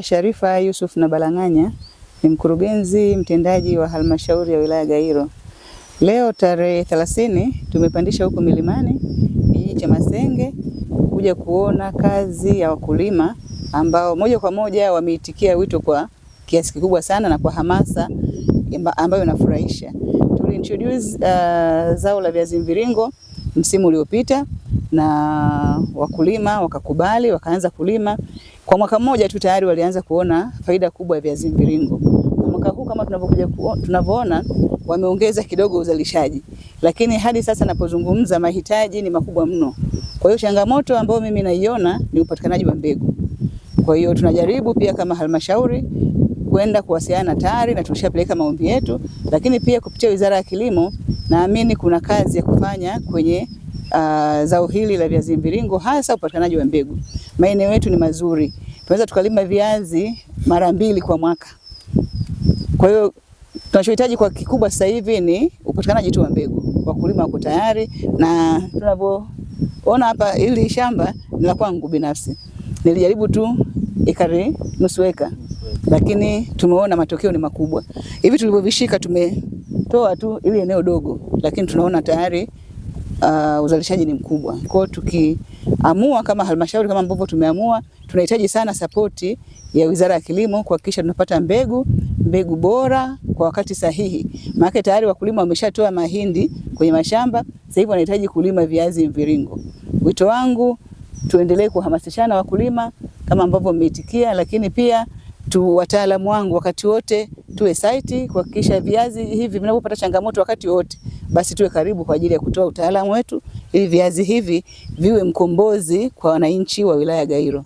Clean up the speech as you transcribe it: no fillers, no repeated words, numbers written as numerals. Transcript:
Sharifa Yusuf Nabalang'anya ni mkurugenzi mtendaji wa halmashauri ya wilaya Gairo. Leo tarehe 30 tumepandisha huko milimani kijiji cha Masenge kuja kuona kazi ya wakulima ambao moja kwa moja wameitikia wito kwa kiasi kikubwa sana na kwa hamasa ambayo inafurahisha. Tuliintroduce zao la viazi mviringo msimu uliopita na wakulima wakakubali, wakaanza kulima. Kwa mwaka mmoja tu tayari walianza kuona faida kubwa ya viazi mviringo. Mwaka huu kama tunavyoona wameongeza kidogo uzalishaji. Lakini hadi sasa napozungumza mahitaji ni makubwa mno. Kwa hiyo changamoto ambayo mimi naiona ni upatikanaji wa mbegu. Kwa hiyo tunajaribu pia kama halmashauri kwenda kuwasiliana na TARI na tulishapeleka maombi yetu, lakini pia kupitia Wizara ya Kilimo naamini kuna kazi ya kufanya kwenye zao hili la viazi mviringo, hasa upatikanaji wa mbegu. Maeneo yetu ni mazuri. Tunaweza tukalima viazi mara 2 kwa mwaka. Kwa hiyo tunachohitaji kwa kikubwa sasa hivi ni upatikanaji tu wa mbegu. Wakulima wako tayari na tunavyoona hapa hili shamba ni la kwangu binafsi. Nilijaribu tu ekari nusu eka, lakini tumeona matokeo ni makubwa. Hivi tulivyovishika tumetoa tu ile eneo dogo, lakini tunaona tayari uzalishaji ni mkubwa. Kwa hiyo tukiamua kama halmashauri kama ambavyo tumeamua, tunahitaji sana sapoti ya Wizara ya Kilimo kuhakikisha tunapata mbegu bora kwa wakati sahihi. Maana tayari wakulima wameshatoa mahindi kwenye mashamba, sasa hivi wanahitaji kulima viazi mviringo. Wito wangu tuendelee kuhamasishana wakulima kama ambavyo mmeitikia, lakini pia wataalamu wangu wakati wote tuwe site kuhakikisha viazi hivi vinapopata changamoto wakati wote basi tuwe karibu kwa ajili ya kutoa utaalamu wetu ili viazi hivi viwe mkombozi kwa wananchi wa wilaya Gairo.